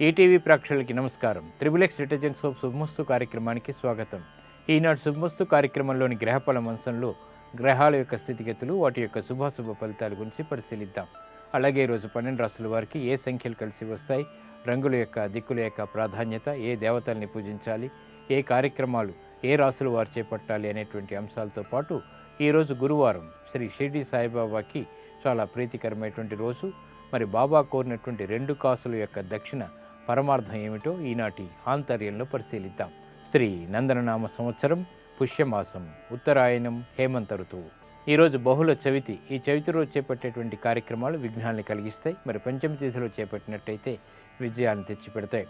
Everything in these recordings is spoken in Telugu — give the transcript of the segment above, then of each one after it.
ఈటీవీ ప్రేక్షకులకి నమస్కారం. త్రిబుల్ డిటర్జెంట్ సోప్ శుభమస్తు కార్యక్రమానికి స్వాగతం. ఈనాడు శుభమస్తు కార్యక్రమంలోని గ్రహఫల అంశంలో గ్రహాల యొక్క స్థితిగతులు, వాటి యొక్క శుభాశుభ ఫలితాల గురించి పరిశీలిద్దాం. అలాగే ఈరోజు 12 రాశుల వారికి ఏ సంఖ్యలు కలిసి వస్తాయి, రంగుల యొక్క దిక్కుల యొక్క ప్రాధాన్యత, ఏ దేవతల్ని పూజించాలి, ఏ కార్యక్రమాలు ఏ రాశుల వారు చేపట్టాలి అనేటువంటి అంశాలతో పాటు ఈరోజు గురువారం శ్రీ షిరిడి సాయిబాబాకి చాలా ప్రీతికరమైనటువంటి రోజు. మరి బాబా కోరినటువంటి 2 కాసుల యొక్క దక్షిణ పరమార్థం ఏమిటో ఈనాటి ఆంతర్యంలో పరిశీలిద్దాం. శ్రీ నందననామ సంవత్సరం, పుష్యమాసం, ఉత్తరాయణం, హేమంత ఋతువు. ఈరోజు బహుళ చవితి. ఈ చవితి రోజు చేపట్టేటువంటి కార్యక్రమాలు విఘ్నాన్ని కలిగిస్తాయి. మరి పంచమి తిథిలో చేపట్టినట్టయితే విజయాన్ని తెచ్చిపెడతాయి.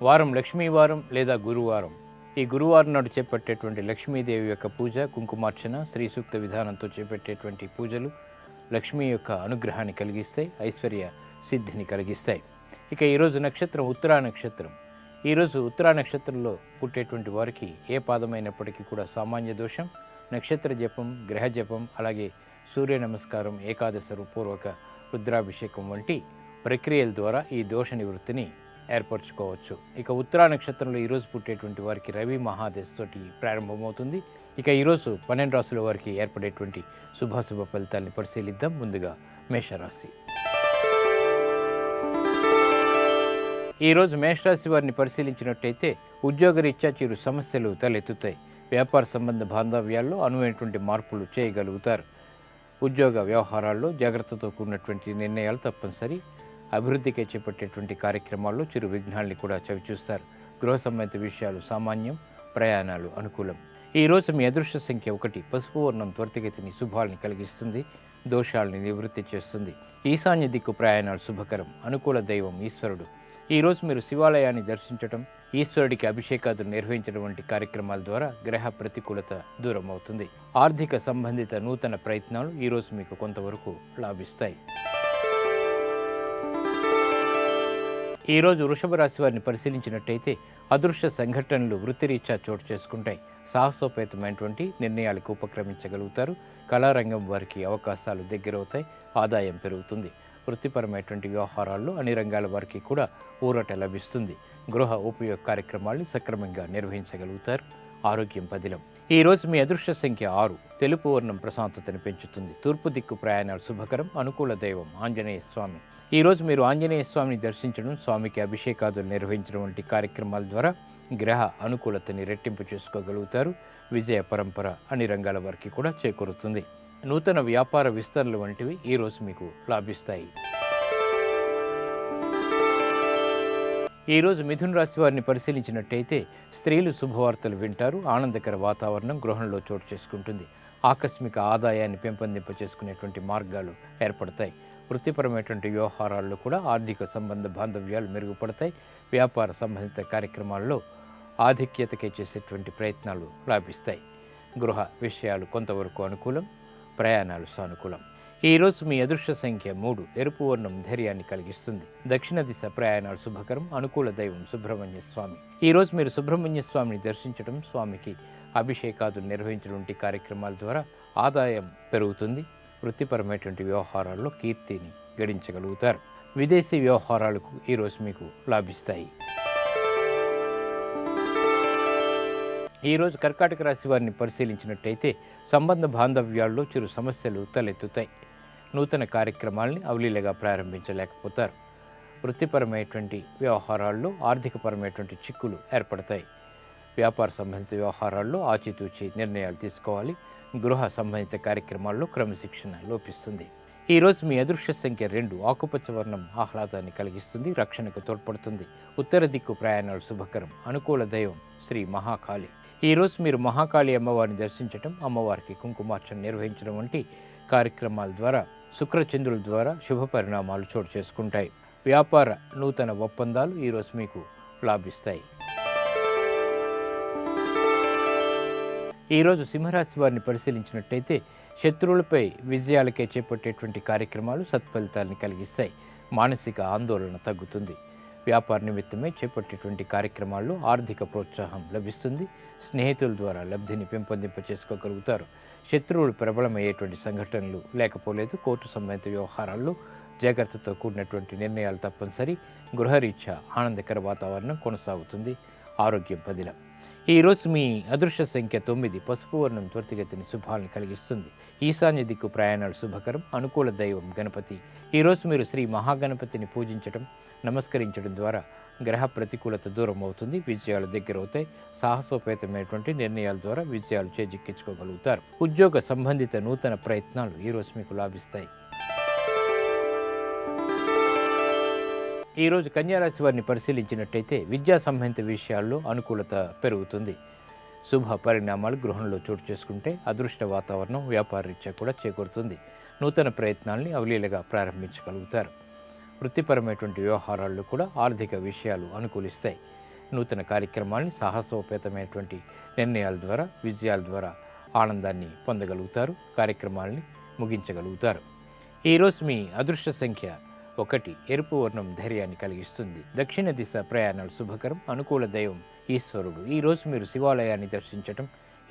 వారం లక్ష్మీవారం లేదా గురువారం. ఈ గురువారం నాడు చేపట్టేటువంటి లక్ష్మీదేవి యొక్క పూజ, కుంకుమార్చన, శ్రీ సూక్త విధానంతో చేపట్టేటువంటి పూజలు లక్ష్మీ యొక్క అనుగ్రహాన్ని కలిగిస్తాయి, ఐశ్వర్య సిద్ధిని కలిగిస్తాయి. ఇక ఈరోజు నక్షత్రం ఉత్తరా నక్షత్రం. ఈరోజు ఉత్తరా నక్షత్రంలో పుట్టేటువంటి వారికి ఏ పాదమైనప్పటికీ కూడా సామాన్య దోషం, నక్షత్ర జపం, గ్రహ జపం, అలాగే సూర్య నమస్కారం, ఏకాదశ పూర్వక రుద్రాభిషేకం వంటి ప్రక్రియల ద్వారా ఈ దోష నివృత్తిని ఏర్పరచుకోవచ్చు. ఇక ఉత్తరా నక్షత్రంలో ఈరోజు పుట్టేటువంటి వారికి రవి మహాదశతోటి ప్రారంభమవుతుంది. ఇక ఈరోజు 12 రాశుల వారికి ఏర్పడేటువంటి శుభాశుభ ఫలితాలని పరిశీలిద్దాం. ముందుగా మేషరాశి. ఈరోజు మేషరాశి వారిని పరిశీలించినట్టయితే ఉద్యోగరీత్యా చిరు సమస్యలు తలెత్తుతాయి. వ్యాపార సంబంధ బాంధవ్యాల్లో అనువైనటువంటి మార్పులు చేయగలుగుతారు. ఉద్యోగ వ్యవహారాల్లో జాగ్రత్తతో కూడినటువంటి నిర్ణయాలు తప్పనిసరి. అభివృద్ధికి చేపట్టేటువంటి కార్యక్రమాల్లో చిరు విఘ్నాల్ని కూడా చవిచూస్తారు. గృహ సంబంధిత విషయాలు సామాన్యం, ప్రయాణాలు అనుకూలం. ఈరోజు మీ అదృష్ట సంఖ్య 1. పసుపు వర్ణం త్వరితగతిని శుభాల్ని కలిగిస్తుంది, దోషాలని నివృత్తి చేస్తుంది. ఈశాన్య దిక్కు ప్రయాణాలు శుభకరం. అనుకూల దైవం ఈశ్వరుడు. ఈరోజు మీరు శివాలయాన్ని దర్శించడం, ఈశ్వరుడికి అభిషేకాదులు నిర్వహించడం వంటి కార్యక్రమాల ద్వారా గ్రహ ప్రతికూలత దూరం అవుతుంది. ఆర్థిక సంబంధిత నూతన ప్రయత్నాలు ఈరోజు మీకు కొంతవరకు లాభిస్తాయి. ఈరోజు వృషభ రాశి వారిని పరిశీలించినట్టయితే అదృశ్య సంఘటనలు వృత్తిరీత్యా చోటు చేసుకుంటాయి. సాహసోపేతమైనటువంటి నిర్ణయాలకు ఉపక్రమించగలుగుతారు. కళారంగం వారికి అవకాశాలు దగ్గరవుతాయి, ఆదాయం పెరుగుతుంది. వృత్తిపరమైనటువంటి వ్యవహారాల్లో అన్ని రంగాల వారికి కూడా ఊరట లభిస్తుంది. గృహ ఉపయోగ కార్యక్రమాలను సక్రమంగా నిర్వహించగలుగుతారు. ఆరోగ్యం పదిలం. ఈరోజు మీ అదృష్ట సంఖ్య 6. తెలుపు వర్ణం ప్రశాంతతను పెంచుతుంది. తూర్పు దిక్కు ప్రయాణాలు శుభకరం. అనుకూల దైవం ఆంజనేయ స్వామి. ఈరోజు మీరు ఆంజనేయ స్వామిని దర్శించడం, స్వామికి అభిషేకాదులు నిర్వహించడం వంటి కార్యక్రమాల ద్వారా గ్రహ అనుకూలతని రెట్టింపు చేసుకోగలుగుతారు. విజయ పరంపర అన్ని రంగాల వారికి కూడా చేకూరుతుంది. నూతన వ్యాపార విస్తరణలు వంటివి ఈరోజు మీకు లాభిస్తాయి. ఈరోజు మిథున రాశి వారిని పరిశీలించినట్టయితే స్త్రీలు శుభవార్తలు వింటారు. ఆనందకర వాతావరణం గృహంలో చోటు చేసుకుంటుంది. ఆకస్మిక ఆదాయాన్ని పెంపొందింప చేసుకునేటువంటి మార్గాలు ఏర్పడతాయి. వృత్తిపరమైనటువంటి వ్యవహారాల్లో కూడా ఆర్థిక సంబంధ బాంధవ్యాలు మెరుగుపడతాయి. వ్యాపార సంబంధిత కార్యక్రమాల్లో ఆధిక్యతకే చేసేటువంటి ప్రయత్నాలు లాభిస్తాయి. గృహ విషయాలు కొంతవరకు అనుకూలం, ప్రయాణాలు సానుకూలం. ఈరోజు మీ అదృష్ట సంఖ్య 3. ఎరుపు వర్ణం ధైర్యాన్ని కలిగిస్తుంది. దక్షిణ దిశ ప్రయాణాలు శుభకరం. అనుకూల దైవం సుబ్రహ్మణ్య స్వామి. ఈరోజు మీరు సుబ్రహ్మణ్య స్వామిని దర్శించడం, స్వామికి అభిషేకాదులు నిర్వహించడం వంటి కార్యక్రమాల ద్వారా ఆదాయం పెరుగుతుంది. వృత్తిపరమైనటువంటి వ్యవహారాల్లో కీర్తిని గడించగలుగుతారు. విదేశీ వ్యవహారాలకు ఈరోజు మీకు లాభిస్తాయి. ఈరోజు కర్కాటక రాశి వారిని పరిశీలించినట్టయితే సంబంధ బాంధవ్యాల్లో చిరు సమస్యలు తలెత్తుతాయి. నూతన కార్యక్రమాల్ని అవలీలగా ప్రారంభించలేకపోతారు. వృత్తిపరమైనటువంటి వ్యవహారాల్లో ఆర్థికపరమైనటువంటి చిక్కులు ఏర్పడతాయి. వ్యాపార సంబంధిత వ్యవహారాల్లో ఆచితూచి నిర్ణయాలు తీసుకోవాలి. గృహ సంబంధిత కార్యక్రమాల్లో క్రమశిక్షణ లోపిస్తుంది. ఈరోజు మీ అదృష్ట సంఖ్య 2. ఆకుపచ్చ వర్ణం ఆహ్లాదాన్ని కలిగిస్తుంది, రక్షణకు తోడ్పడుతుంది. ఉత్తర దిక్కు ప్రయాణాలు శుభకరం. అనుకూల దైవం శ్రీ మహాకాళి. ఈరోజు మీరు మహాకాళి అమ్మవారిని దర్శించడం, అమ్మవారికి కుంకుమార్చన నిర్వహించడం వంటి కార్యక్రమాల ద్వారా శుక్రచంద్రుల ద్వారా శుభ పరిణామాలు చోటు చేసుకుంటాయి. వ్యాపార నూతన ఒప్పందాలు ఈరోజు మీకు లాభిస్తాయి. ఈరోజు సింహరాశి వారిని పరిశీలించినట్టయితే శత్రువులపై విజయాలకే చేపట్టేటువంటి కార్యక్రమాలు సత్ఫలితాలని కలిగిస్తాయి. మానసిక ఆందోళన తగ్గుతుంది. వ్యాపార నిమిత్తమే చేపట్టేటువంటి కార్యక్రమాల్లో ఆర్థిక ప్రోత్సాహం లభిస్తుంది. స్నేహితుల ద్వారా లబ్ధిని పెంపొందింప చేసుకోగలుగుతారు. శత్రువులు ప్రబలమయ్యేటువంటి సంఘటనలు లేకపోలేదు. కోర్టు సంబంధిత వ్యవహారాల్లో జాగ్రత్తతో కూడినటువంటి నిర్ణయాలు తప్పనిసరి. గృహరీత్యా ఆనందకర వాతావరణం కొనసాగుతుంది. ఆరోగ్యం పదిలం. ఈరోజు మీ అదృష్ట సంఖ్య 9. పసుపు వర్ణం త్వరితగతిని శుభాలను కలిగిస్తుంది. ఈశాన్య దిక్కు ప్రయాణాలు శుభకరం. అనుకూల దైవం గణపతి. ఈరోజు మీరు శ్రీ మహాగణపతిని పూజించడం, నమస్కరించడం ద్వారా గ్రహ ప్రతికూలత దూరం అవుతుంది. విజయాలు దగ్గరవుతాయి. సాహసోపేతమైనటువంటి నిర్ణయాల ద్వారా విజయాలు చేజిక్కించుకోగలుగుతారు. ఉద్యోగ సంబంధిత నూతన ప్రయత్నాలు ఈరోజు మీకు లాభిస్తాయి. ఈరోజు కన్యారాశి వారిని పరిశీలించినట్టయితే విద్యా సంబంధిత విషయాల్లో అనుకూలత పెరుగుతుంది. శుభ పరిణామాలు గృహంలో చోటు చేసుకుంటే అదృష్ట వాతావరణం వ్యాపార రీత్యా కూడా చేకూరుతుంది. నూతన ప్రయత్నాల్ని అవలీలగా ప్రారంభించగలుగుతారు. వృత్తిపరమైనటువంటి వ్యవహారాల్లో కూడా ఆర్థిక విషయాలు అనుకూలిస్తాయి. నూతన కార్యక్రమాల్ని సాహసోపేతమైనటువంటి నిర్ణయాల ద్వారా విజయాల ద్వారా ఆనందాన్ని పొందగలుగుతారు. కార్యక్రమాల్ని ముగించగలుగుతారు. ఈరోజు మీ అదృష్ట సంఖ్య 1. ఎరుపు వర్ణం ధైర్యాన్ని కలిగిస్తుంది. దక్షిణ దిశ ప్రయాణాలు శుభకరం. అనుకూల దైవం ఈశ్వరుడు. ఈరోజు మీరు శివాలయాన్ని దర్శించడం,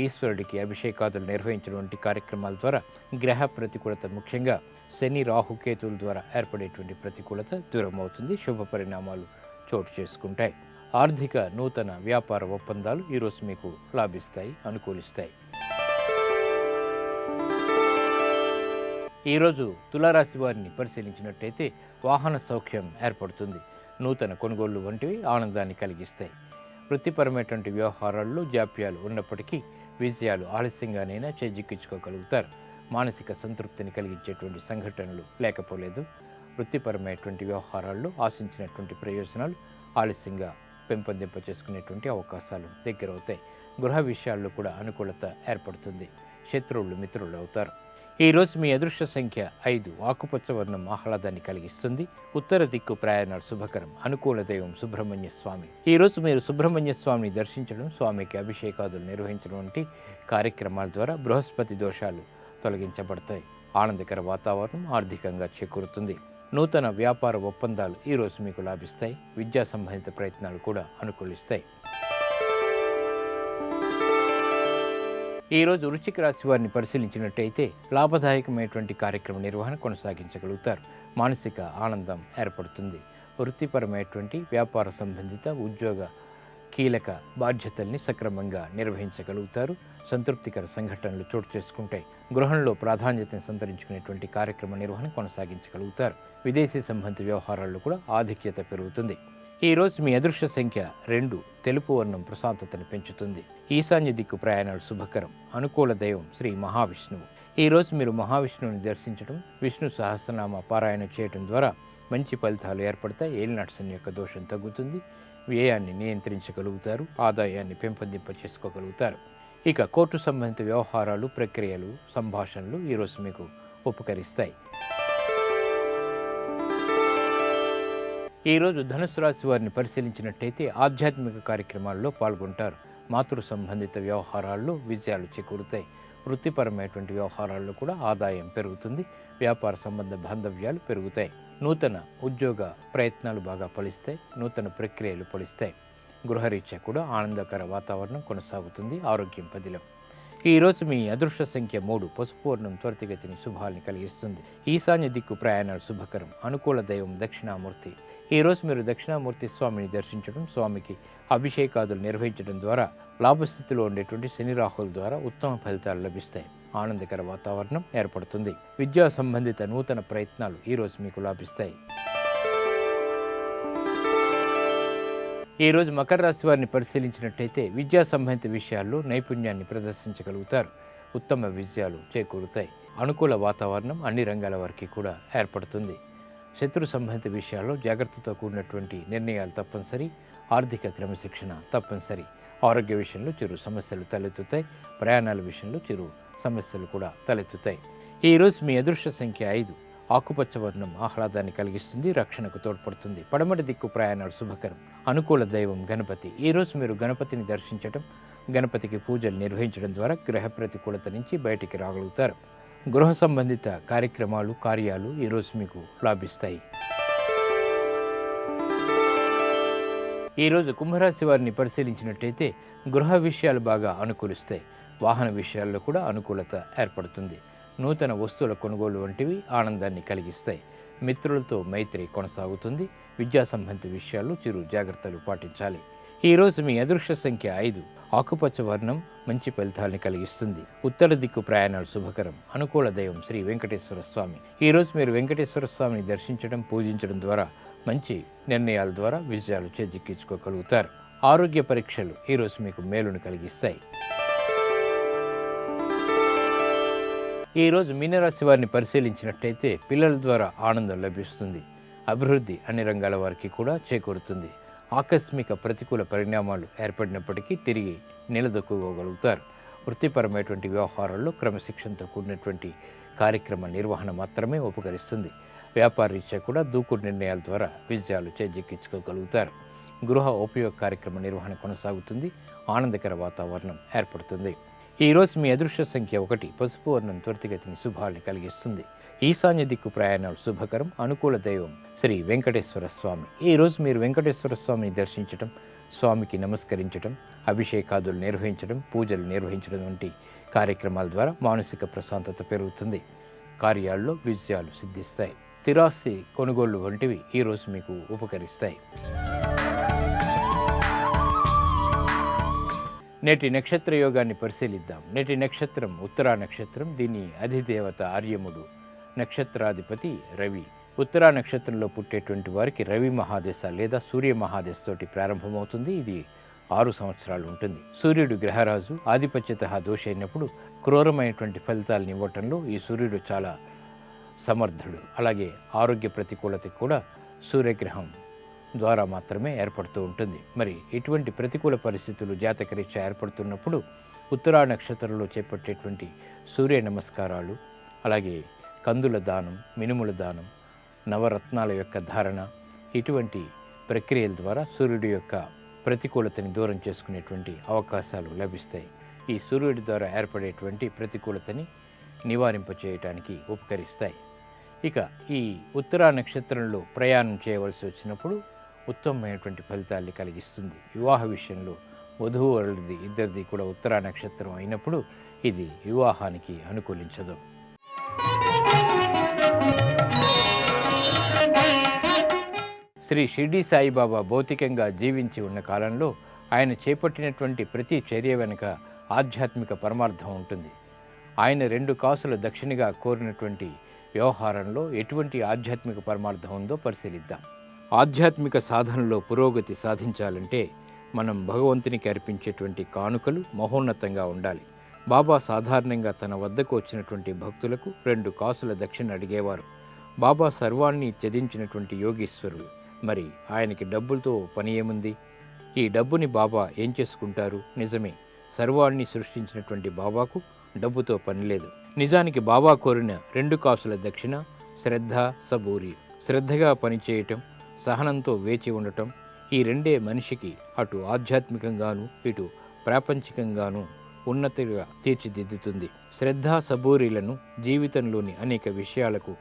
ఈశ్వరుడికి అభిషేకాదులు నిర్వహించడం వంటి కార్యక్రమాల ద్వారా గ్రహ ప్రతికూలత, ముఖ్యంగా శని రాహుకేతువుల ద్వారా ఏర్పడేటువంటి ప్రతికూలత దూరం అవుతుంది. శుభ పరిణామాలు చోటు చేసుకుంటాయి. ఆర్థిక నూతన వ్యాపార ఒప్పందాలు ఈరోజు మీకు లాభిస్తాయి, అనుకూలిస్తాయి. ఈరోజు తులారాశి వారిని పరిశీలించినట్టయితే వాహన సౌఖ్యం ఏర్పడుతుంది. నూతన కొనుగోళ్లు వంటివి ఆనందాన్ని కలిగిస్తాయి. వృత్తిపరమైనటువంటి వ్యవహారాల్లో జాప్యాలు ఉన్నప్పటికీ విజయాలు ఆలస్యంగానైనా చేజిక్కించుకోగలుగుతారు. మానసిక సంతృప్తిని కలిగించేటువంటి సంఘటనలు లేకపోలేదు. వృత్తిపరమైనటువంటి వ్యవహారాల్లో ఆశించినటువంటి ప్రయోజనాలు ఆలస్యంగా పెంపొందింప చేసుకునేటువంటి అవకాశాలు దగ్గరవుతాయి. గృహ విషయాల్లో కూడా అనుకూలత ఏర్పడుతుంది. శత్రువులు మిత్రులు అవుతారు. ఈరోజు మీ అదృష్ట సంఖ్య 5. ఆకుపచ్చ వర్ణం ఆహ్లాదాన్ని కలిగిస్తుంది. ఉత్తర దిక్కు ప్రయాణాలు శుభకరం. అనుకూల దైవం సుబ్రహ్మణ్య స్వామి. ఈరోజు మీరు సుబ్రహ్మణ్య స్వామిని దర్శించడం, స్వామికి అభిషేకాదులు నిర్వహించడం వంటి కార్యక్రమాల ద్వారా బృహస్పతి దోషాలు తొలగించబడతాయి. ఆనందకర వాతావరణం ఆర్థికంగా చేకూరుతుంది. నూతన వ్యాపార ఒప్పందాలు ఈరోజు మీకు లాభిస్తాయి. విద్యా సంబంధిత ప్రయత్నాలు కూడా అనుకూలిస్తాయి. ఈరోజు వృశ్చిక రాశి వారిని పరిశీలించినట్టయితే లాభదాయకమైనటువంటి కార్యక్రమ నిర్వహణ కొనసాగించగలుగుతారు. మానసిక ఆనందం ఏర్పడుతుంది. వృత్తిపరమైనటువంటి వ్యాపార సంబంధిత ఉద్యోగ కీలక బాధ్యతల్ని సక్రమంగా నిర్వహించగలుగుతారు. సంతృప్తికర సంఘటనలు చోటు చేసుకుంటాయి. గృహంలో ప్రాధాన్యతను సంతరించుకునేటువంటి కార్యక్రమ నిర్వహణ కొనసాగించగలుగుతారు. విదేశీ సంబంధిత వ్యవహారాల్లో కూడా ఆధిక్యత పెరుగుతుంది. ఈరోజు మీ అదృష్ట సంఖ్య 2. తెలుపు వర్ణం ప్రశాంతతను పెంచుతుంది. ఈశాన్య దిక్కు ప్రయాణాలు శుభకరం. అనుకూల దైవం శ్రీ మహావిష్ణువు. ఈరోజు మీరు మహావిష్ణువుని దర్శించడం, విష్ణు సహస్రనామ పారాయణ చేయడం ద్వారా మంచి ఫలితాలు ఏర్పడతాయి. ఏలినాటి శని యొక్క దోషం తగ్గుతుంది. వ్యయాన్ని నియంత్రించగలుగుతారు. ఆదాయాన్ని పెంపొందింప చేసుకోగలుగుతారు. ఇక కోర్టు సంబంధిత వ్యవహారాలు, ప్రక్రియలు, సంభాషణలు ఈరోజు మీకు ఉపకరిస్తాయి. ఈరోజు ధనుసు రాశి వారిని పరిశీలించినట్టయితే ఆధ్యాత్మిక కార్యక్రమాల్లో పాల్గొంటారు. మాతృ సంబంధిత వ్యవహారాల్లో విజయాలు చేకూరుతాయి. వృత్తిపరమైనటువంటి వ్యవహారాల్లో కూడా ఆదాయం పెరుగుతుంది. వ్యాపార సంబంధ బాంధవ్యాలు పెరుగుతాయి. నూతన ఉద్యోగ ప్రయత్నాలు బాగా ఫలిస్తాయి. నూతన ప్రక్రియలు ఫలిస్తాయి. గృహరీత్యా కూడా ఆనందకర వాతావరణం కొనసాగుతుంది. ఆరోగ్యం పదిలం. ఈరోజు మీ అదృష్ట సంఖ్య 3. పసుపు వర్ణం త్వరితగతిని శుభాల్ని కలిగిస్తుంది. ఈశాన్య దిక్కు ప్రయాణాలు శుభకరం. అనుకూల దైవం దక్షిణామూర్తి. ఈరోజు మీరు దక్షిణామూర్తి స్వామిని దర్శించడం, స్వామికి అభిషేకాదులు నిర్వహించడం ద్వారా లాభస్థితిలో ఉండేటువంటి శని రాహుల ద్వారా ఉత్తమ ఫలితాలు లభిస్తాయి. ఆనందకర వాతావరణం ఏర్పడుతుంది. విద్యా సంబంధిత నూతన ప్రయత్నాలు ఈరోజు మీకు లాభిస్తాయి. ఈరోజు మకర రాశి వారిని పరిశీలించినట్టయితే విద్యా సంబంధిత విషయాల్లో నైపుణ్యాన్ని ప్రదర్శించగలుగుతారు. ఉత్తమ విజయాలు చేకూరుతాయి. అనుకూల వాతావరణం అన్ని రంగాల వారికి కూడా ఏర్పడుతుంది. శత్రు సంబంధిత విషయాల్లో జాగ్రత్తతో కూడినటువంటి నిర్ణయాలు తప్పనిసరి. ఆర్థిక క్రమశిక్షణ తప్పనిసరి. ఆరోగ్య విషయంలో చిరు సమస్యలు తలెత్తుతాయి. ప్రయాణాల విషయంలో చిరు సమస్యలు కూడా తలెత్తుతాయి. ఈరోజు మీ అదృష్ట సంఖ్య 5. ఆకుపచ్చ వర్ణం ఆహ్లాదాన్ని కలిగిస్తుంది. రక్షణకు తోడ్పడుతుంది. పడమటి దిక్కు ప్రయాణాలు శుభకరం. అనుకూల దైవం గణపతి. ఈరోజు మీరు గణపతిని దర్శించడం, గణపతికి పూజలు నిర్వహించడం ద్వారా గ్రహ ప్రతికూలత నుంచి బయటికి రాగలుగుతారు. గృహ సంబంధిత కార్యక్రమాలు, కార్యాలు ఈరోజు మీకు లాభిస్తాయి. ఈరోజు కుంభరాశి వారిని పరిశీలించినట్టయితే గృహ విషయాలు బాగా అనుకూలిస్తాయి. వాహన విషయాల్లో కూడా అనుకూలత ఏర్పడుతుంది. నూతన వస్తువుల కొనుగోలు వంటివి ఆనందాన్ని కలిగిస్తాయి. మిత్రులతో మైత్రి కొనసాగుతుంది. విద్యా సంబంధిత విషయాల్లో చిరు జాగ్రత్తలు పాటించాలి. ఈరోజు మీ అదృష్ట సంఖ్య 5. ఆకుపచ్చ వర్ణం మంచి ఫలితాలను కలిగిస్తుంది. ఉత్తర దిక్కు ప్రయాణాలు శుభకరం. అనుకూల దైవం శ్రీ వెంకటేశ్వర స్వామి. ఈరోజు మీరు వెంకటేశ్వర స్వామిని దర్శించడం, పూజించడం ద్వారా మంచి నిర్ణయాల ద్వారా విజయాలు చేజిక్కించుకోగలుగుతారు. ఆరోగ్య పరీక్షలు ఈరోజు మీకు మేలును కలిగిస్తాయి. ఈరోజు మీనరాశి వారిని పరిశీలించినట్టయితే పిల్లల ద్వారా ఆనందం లభిస్తుంది. అభివృద్ధి అన్ని రంగాల వారికి కూడా చేకూరుతుంది. ఆకస్మిక ప్రతికూల పరిణామాలు ఏర్పడినప్పటికీ తిరిగి నిలదొక్కుకోగలుగుతారు. వృత్తిపరమైనటువంటి వ్యవహారాల్లో క్రమశిక్షణతో కూడినటువంటి కార్యక్రమ నిర్వహణ మాత్రమే ఉపకరిస్తుంది. వ్యాపార రీత్యా కూడా దూకుడు నిర్ణయాల ద్వారా విజయాలు చేజిక్కించుకోగలుగుతారు. గృహ ఉపయోగ కార్యక్రమ నిర్వహణ కొనసాగుతుంది. ఆనందకర వాతావరణం ఏర్పడుతుంది. ఈరోజు మీ అదృష్ట సంఖ్య 1. పసుపు వర్ణం త్వరితగతిని శుభాల్ని కలిగిస్తుంది. ఈశాన్య దిక్కు ప్రయాణాలు శుభకరం. అనుకూల దైవం శ్రీ వెంకటేశ్వర స్వామి. ఈరోజు మీరు వెంకటేశ్వర స్వామిని దర్శించడం, స్వామికి నమస్కరించడం, అభిషేకాదులు నిర్వహించడం, పూజలు నిర్వహించడం వంటి కార్యక్రమాల ద్వారా మానసిక ప్రశాంతత పెరుగుతుంది. కార్యాల్లో విజయాలు సిద్ధిస్తాయి. స్థిరాస్తి కొనుగోళ్లు వంటివి ఈరోజు మీకు ఉపకరిస్తాయి. నేటి నక్షత్ర యోగాన్ని పరిశీలిద్దాం. నేటి నక్షత్రం ఉత్తరా నక్షత్రం. దీని అధిదేవత ఆర్యముడు. నక్షత్రాధిపతి రవి. ఉత్తరా నక్షత్రంలో పుట్టేటువంటి వారికి రవి మహాదశ లేదా సూర్య మహాదశ తోటి ప్రారంభమవుతుంది. ఇది 6 సంవత్సరాలు ఉంటుంది. సూర్యుడు గ్రహరాజు. ఆధిపత్యత దోషైనప్పుడు క్రూరమైనటువంటి ఫలితాలను ఇవ్వటంలో ఈ సూర్యుడు చాలా సమర్థుడు. అలాగే ఆరోగ్య ప్రతికూలత కూడా సూర్యగ్రహం ద్వారా మాత్రమే ఏర్పడుతూ ఉంటుంది. మరి ఇటువంటి ప్రతికూల పరిస్థితులు జాతకరీత్యా ఏర్పడుతున్నప్పుడు ఉత్తరా నక్షత్రంలో చేపట్టేటువంటి సూర్య నమస్కారాలు, అలాగే కందుల దానం, మినుముల దానం, నవరత్నాల యొక్క ధారణ, ఇటువంటి ప్రక్రియల ద్వారా సూర్యుడి యొక్క ప్రతికూలతని దూరం చేసుకునేటువంటి అవకాశాలు లభిస్తాయి. ఈ సూర్యుడి ద్వారా ఏర్పడేటువంటి ప్రతికూలతని నివారింపచేయటానికి ఉపకరిస్తాయి. ఇక ఈ ఉత్తరా నక్షత్రంలో ప్రయాణం చేయవలసి వచ్చినప్పుడు ఉత్తమమైనటువంటి ఫలితాల్ని కలిగిస్తుంది. వివాహ విషయంలో వధూవరులది ఇద్దరిది కూడా ఉత్తరా నక్షత్రం అయినప్పుడు ఇది వివాహానికి అనుకూలించదు. శ్రీ షిర్డీ సాయిబాబా భౌతికంగా జీవించి ఉన్న కాలంలో ఆయన చేపట్టినటువంటి ప్రతి చర్య వెనుక ఆధ్యాత్మిక పరమార్థం ఉంటుంది. ఆయన 2 కాసుల దక్షిణగా కోరినటువంటి వ్యవహారంలో ఎటువంటి ఆధ్యాత్మిక పరమార్థం ఉందో పరిశీలిద్దాం. ఆధ్యాత్మిక సాధనలో పురోగతి సాధించాలంటే మనం భగవంతునికి అర్పించేటువంటి కానుకలు మహోన్నతంగా ఉండాలి. బాబా సాధారణంగా తన వద్దకు వచ్చినటువంటి భక్తులకు 2 కాసుల దక్షిణ అడిగేవారు. బాబా సర్వాన్ని త్యజించినటువంటి యోగీశ్వరుడు. మరి ఆయనకి డబ్బులతో పని ఏముంది? ఈ డబ్బుని బాబా ఏం చేసుకుంటారు? నిజమే, సర్వాన్ని సృష్టించినటువంటి బాబాకు డబ్బుతో పని లేదు. నిజానికి బాబా కోరిన 2 కాసుల దక్షిణ శ్రద్ధ, సబూరి. శ్రద్ధగా పనిచేయటం, సహనంతో వేచి ఉండటం, ఈ రెండే మనిషికి అటు ఆధ్యాత్మికంగాను ఇటు ప్రాపంచికంగాను ఉన్నతిగా తీర్చిదిద్దుతుంది. శ్రద్ధ, సబూరీలను జీవితంలోని అనేక విషయాలకు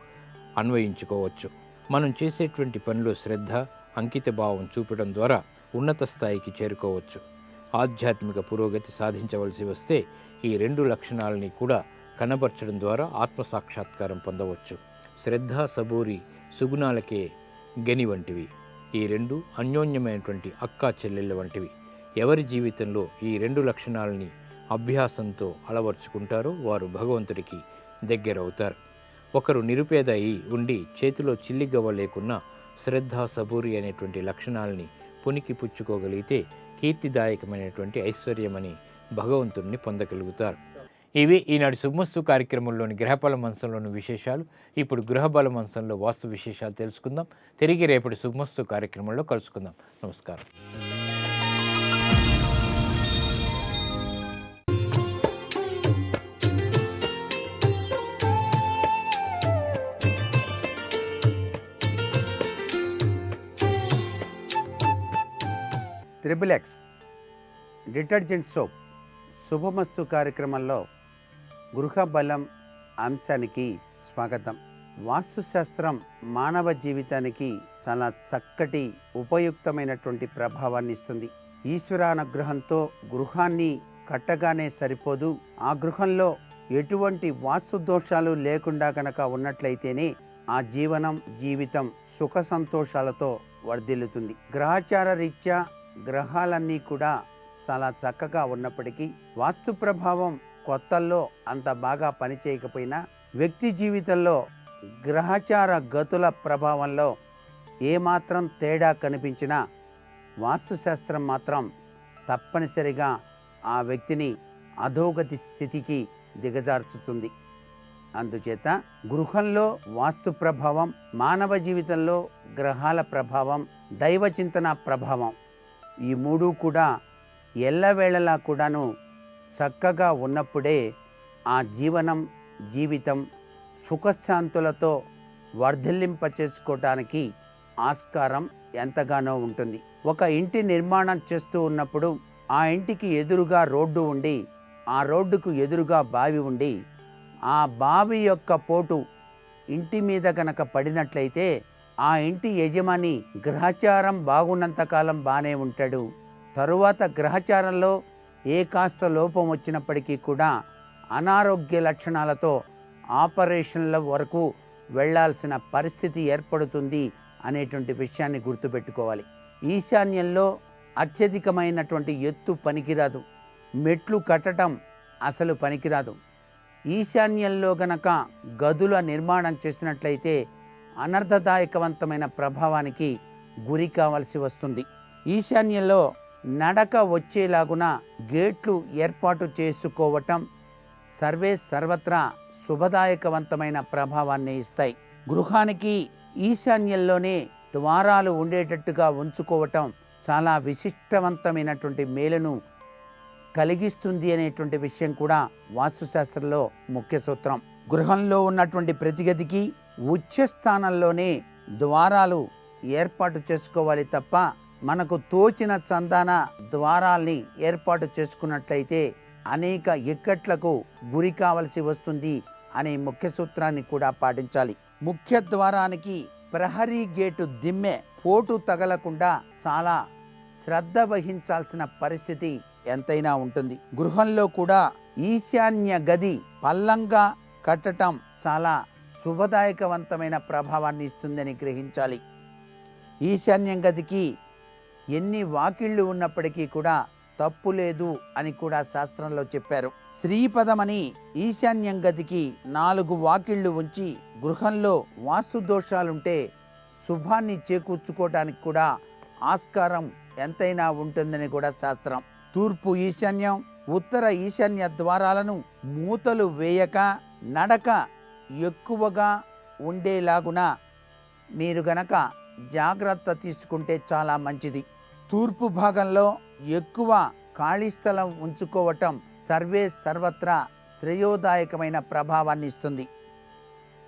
అన్వయించుకోవచ్చు. మనం చేసేటువంటి పనిలో శ్రద్ధ, అంకిత భావం చూపడం ద్వారా ఉన్నత స్థాయికి చేరుకోవచ్చు. ఆధ్యాత్మిక పురోగతి సాధించవలసి వస్తే ఈ 2 లక్షణాలని కూడా కనబరచడం ద్వారా ఆత్మసాక్షాత్కారం పొందవచ్చు. శ్రద్ధ, సబూరి సుగుణాలకే గని వంటివి. ఈ 2 అన్యోన్యమైనటువంటి అక్కా చెల్లెళ్ళ వంటివి. ఎవరి జీవితంలో ఈ 2 లక్షణాలని అభ్యాసంతో అలవర్చుకుంటారో వారు భగవంతుడికి దగ్గరవుతారు. ఒకరు నిరుపేద అయి ఉండి చేతిలో చిల్లిగవ్వ లేకున్నా శ్రద్ధ, సబూరి అనేటువంటి లక్షణాలని పునికి పుచ్చుకోగలిగితే కీర్తిదాయకమైనటువంటి ఐశ్వర్యమని భగవంతుడిని పొందగలుగుతారు. ఇవి ఈనాటి శుభమస్తు కార్యక్రమంలోని గ్రహబల మంచంలోని విశేషాలు. ఇప్పుడు గృహబల మంచంలో వాస్తు విశేషాలు తెలుసుకుందాం. తిరిగి రేపటి శుభమస్తు కార్యక్రమంలో కలుసుకుందాం. నమస్కారం. త్రిబుల్ ఎక్స్ డిటర్జెంట్ సోప్ శుభమస్తు కార్యక్రమంలో గృహ బలం అంశానికి స్వాగతం. వాస్తుశాస్త్రం మానవ జీవితానికి చాలా చక్కటి ఉపయుక్తమైనటువంటి ప్రభావాన్ని ఇస్తుంది. ఈశ్వరానుగ్రహంతో గృహాన్ని కట్టగానే సరిపోదు, ఆ గృహంలో ఎటువంటి వాస్తు దోషాలు లేకుండా కనుక ఉన్నట్లయితేనే ఆ జీవితం సుఖ సంతోషాలతో వర్ధిల్లుతుంది. గ్రహచార రీత్యా గ్రహాలన్నీ కూడా చాలా చక్కగా ఉన్నప్పటికీ వాస్తు ప్రభావం కొత్తల్లో అంత బాగా పనిచేయకపోయినా వ్యక్తి జీవితంలో గ్రహచార గతుల ప్రభావంలో ఏమాత్రం తేడా కనిపించినా వాస్తుశాస్త్రం మాత్రం తప్పనిసరిగా ఆ వ్యక్తిని అధోగతి స్థితికి దిగజార్చుతుంది. అందుచేత గృహంలో వాస్తు ప్రభావం, మానవ జీవితంలో గ్రహాల ప్రభావం, దైవ చింతన ప్రభావం ఈ మూడు కూడా ఎల్లవేళలా కూడాను చక్కగా ఉన్నప్పుడే ఆ జీవితం సుఖశాంతులతో వర్ధిల్లింప చేసుకోవటానికి ఆస్కారం ఎంతగానో ఉంటుంది. ఒక ఇంటి నిర్మాణం చేస్తూ ఉన్నప్పుడు ఆ ఇంటికి ఎదురుగా రోడ్డు ఉండి, ఆ రోడ్డుకు ఎదురుగా బావి ఉండి, ఆ బావి యొక్క పోటు ఇంటి మీద కనుక పడినట్లయితే ఆ ఇంటి యజమాని గ్రహచారం బాగున్నంతకాలం బాగానే ఉంటాడు. తరువాత గ్రహచారంలో ఏ కాస్త లోపం వచ్చినప్పటికీ కూడా అనారోగ్య లక్షణాలతో ఆపరేషన్ల వరకు వెళ్ళాల్సిన పరిస్థితి ఏర్పడుతుంది అనేటువంటి విషయాన్ని గుర్తుపెట్టుకోవాలి. ఈశాన్యంలో అత్యధికమైనటువంటి ఎత్తు పనికిరాదు, మెట్లు కట్టడం అసలు పనికిరాదు. ఈశాన్యంలో గనక గదుల నిర్మాణం చేసినట్లయితే అనర్థదాయకవంతమైన ప్రభావానికి గురి కావాల్సి వస్తుంది. ఈశాన్యంలో నడక వచ్చేలాగున గేట్లు ఏర్పాటు చేసుకోవటం సర్వత్రా శుభదాయకవంతమైన ప్రభావాన్ని ఇస్తాయి. గృహానికి ఈశాన్యంలోనే ద్వారాలు ఉండేటట్టుగా ఉంచుకోవటం చాలా విశిష్టవంతమైనటువంటి మేలును కలిగిస్తుంది అనేటువంటి విషయం కూడా వాస్తుశాస్త్రంలో ముఖ్య సూత్రం. గృహంలో ఉన్నటువంటి ప్రతి గదికి ఉచ్చ స్థానంలోనే ద్వారాలు ఏర్పాటు చేసుకోవాలి తప్ప మనకు తోచిన చందాన ద్వారాల్ని ఏర్పాటు చేసుకున్నట్లయితే అనేక ఇక్కట్లకు గురి కావలసి వస్తుంది అనే ముఖ్య సూత్రాన్ని కూడా పాటించాలి. ముఖ్య ద్వారానికి ప్రహరీ గేటు దిమ్మె పోటు తగలకుండా చాలా శ్రద్ధ వహించాల్సిన పరిస్థితి ఎంతైనా ఉంటుంది. గృహంలో కూడా ఈశాన్య గది పల్లంగా కట్టడం చాలా శుభదాయకవంతమైన ప్రభావాన్ని ఇస్తుందని గ్రహించాలి. ఈశాన్యం గదికి ఎన్ని వాకిళ్ళు ఉన్నప్పటికీ కూడా తప్పు లేదు అని కూడా శాస్త్రంలో చెప్పారు. శ్రీపదమని ఈశాన్యం గదికి 4 వాకిళ్ళు ఉంచి గృహంలో వాస్తు దోషాలుంటే శుభాన్ని చేకూర్చుకోవడానికి కూడా ఆస్కారం ఎంతైనా ఉంటుందని కూడా శాస్త్రం. తూర్పు ఈశాన్యం, ఉత్తర ఈశాన్య ద్వారాలను మూతలు వేయక నడక ఎక్కువగా ఉండేలాగున మీరు గనక జాగ్రత్త తీసుకుంటే చాలా మంచిది. తూర్పు భాగంలో ఎక్కువ ఖాళీ స్థలం ఉంచుకోవటం సర్వత్రా శ్రేయోదాయకమైన ప్రభావాన్ని ఇస్తుంది.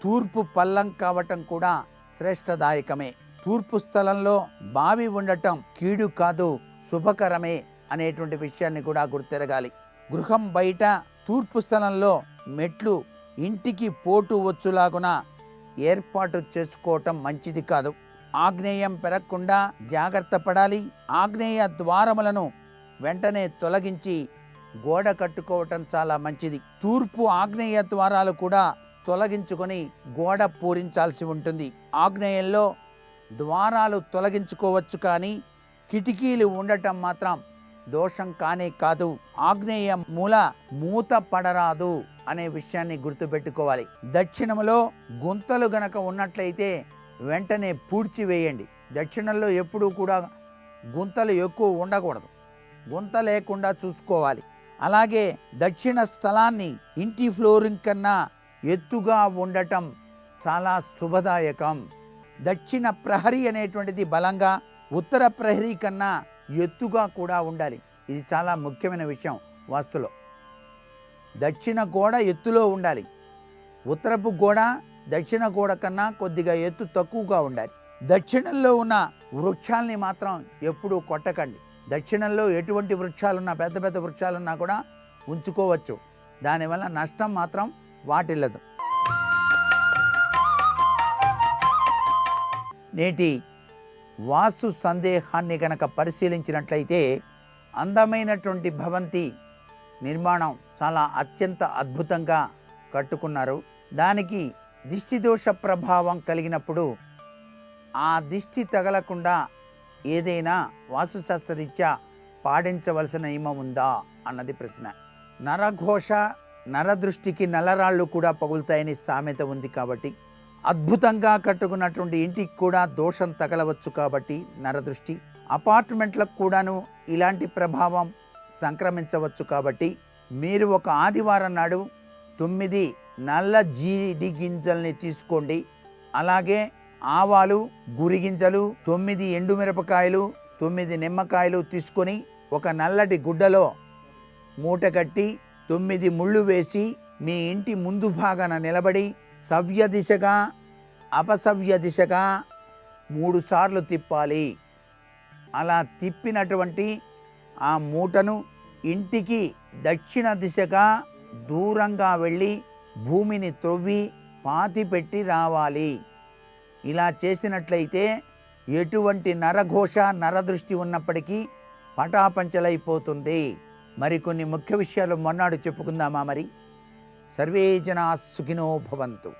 తూర్పు పల్లం కావటం కూడా శ్రేష్టదాయకమే. తూర్పు స్థలంలో బావి ఉండటం కీడు కాదు, శుభకరమే అనేటువంటి విషయాన్ని కూడా గుర్తెరగాలి. గృహం బయట తూర్పు స్థలంలో మెట్లు ఇంటికి పోటు వచ్చులాగున ఏర్పాటు చేసుకోవటం మంచిది కాదు. ఆగ్నేయం పెరగకుండా జాగ్రత్త పడాలి. ఆగ్నేయ ద్వారములను వెంటనే తొలగించి గోడ కట్టుకోవటం చాలా మంచిది. తూర్పు ఆగ్నేయ ద్వారాలు కూడా తొలగించుకొని గోడ పూరించాల్సి ఉంటుంది. ఆగ్నేయంలో ద్వారాలు తొలగించుకోవచ్చు, కానీ కిటికీలు ఉండటం మాత్రం దోషం కానే కాదు. ఆగ్నేయ మూల మూత పడరాదు అనే విషయాన్ని గుర్తుపెట్టుకోవాలి. దక్షిణంలో గుంతలు గనక ఉన్నట్లయితే వెంటనే పూడ్చివేయండి. దక్షిణంలో ఎప్పుడూ కూడా గుంతలు ఎక్కువ ఉండకూడదు, గుంత లేకుండా చూసుకోవాలి. అలాగే దక్షిణ స్థలాన్ని ఇంటి ఫ్లోరింగ్ కన్నా ఎత్తుగా ఉండటం చాలా శుభదాయకం. దక్షిణ ప్రహరీ అనేటువంటిది బలంగా ఉత్తర ప్రహరీ కన్నా ఎత్తుగా కూడా ఉండాలి. ఇది చాలా ముఖ్యమైన విషయం వాస్తులో. దక్షిణ గోడ ఎత్తులో ఉండాలి, ఉత్తరపు గోడ దక్షిణ గోడ కన్నా కొద్దిగా ఎత్తు తక్కువగా ఉండాలి. దక్షిణంలో ఉన్న వృక్షాలని మాత్రం ఎప్పుడూ కొట్టకండి. దక్షిణంలో ఎటువంటి వృక్షాలున్నా, పెద్ద పెద్ద వృక్షాలున్నా కూడా ఉంచుకోవచ్చు, దానివల్ల నష్టం మాత్రం వాటిల్లదు. నేటి వాస్తు సందేహాన్ని కనుక పరిశీలించినట్లయితే అందమైనటువంటి భవంతి నిర్మాణం చాలా అత్యంత అద్భుతంగా కట్టుకున్నారు. దానికి దిష్టిదోష ప్రభావం కలిగినప్పుడు ఆ దిష్టి తగలకుండా ఏదైనా వాస్తుశాస్త్రరీత్యా పాటించవలసిన నియమం ఉందా అన్నది ప్రశ్న. నరఘోష నరదృష్టికి నల్లరాళ్ళు కూడా పగులుతాయని సామెత ఉంది కాబట్టి, అద్భుతంగా కట్టుకున్నటువంటి ఇంటికి కూడా దోషం తగలవచ్చు కాబట్టి నరదృష్టి, అపార్ట్మెంట్లకు కూడాను ఇలాంటి ప్రభావం సంక్రమించవచ్చు కాబట్టి, మీరు ఒక ఆదివారం నాడు 9 నల్ల జీడి గింజల్ని తీసుకోండి. అలాగే ఆవాలు, గురిగింజలు, 9 ఎండుమిరపకాయలు, 9 నిమ్మకాయలు తీసుకొని ఒక నల్లటి గుడ్డలో మూట కట్టి 9 ముళ్ళు వేసి మీ ఇంటి ముందు భాగాన నిలబడి సవ్య దిశగా అపసవ్య దిశగా 3 సార్లు తిప్పాలి. అలా తిప్పినటువంటి ఆ మూటను ఇంటికి దక్షిణ దిశగా దూరంగా వెళ్ళి భూమిని త్రవ్వి పాతిపెట్టి రావాలి. ఇలా చేసినట్లయితే ఎటువంటి నరఘోష నరదృష్టి ఉన్నప్పటికీ పటాపంచలైపోతుంది. మరికొన్ని ముఖ్య విషయాలు మొన్నాడు చెప్పుకుందామా? మరి సర్వే జనా సుఖినో భవంతు.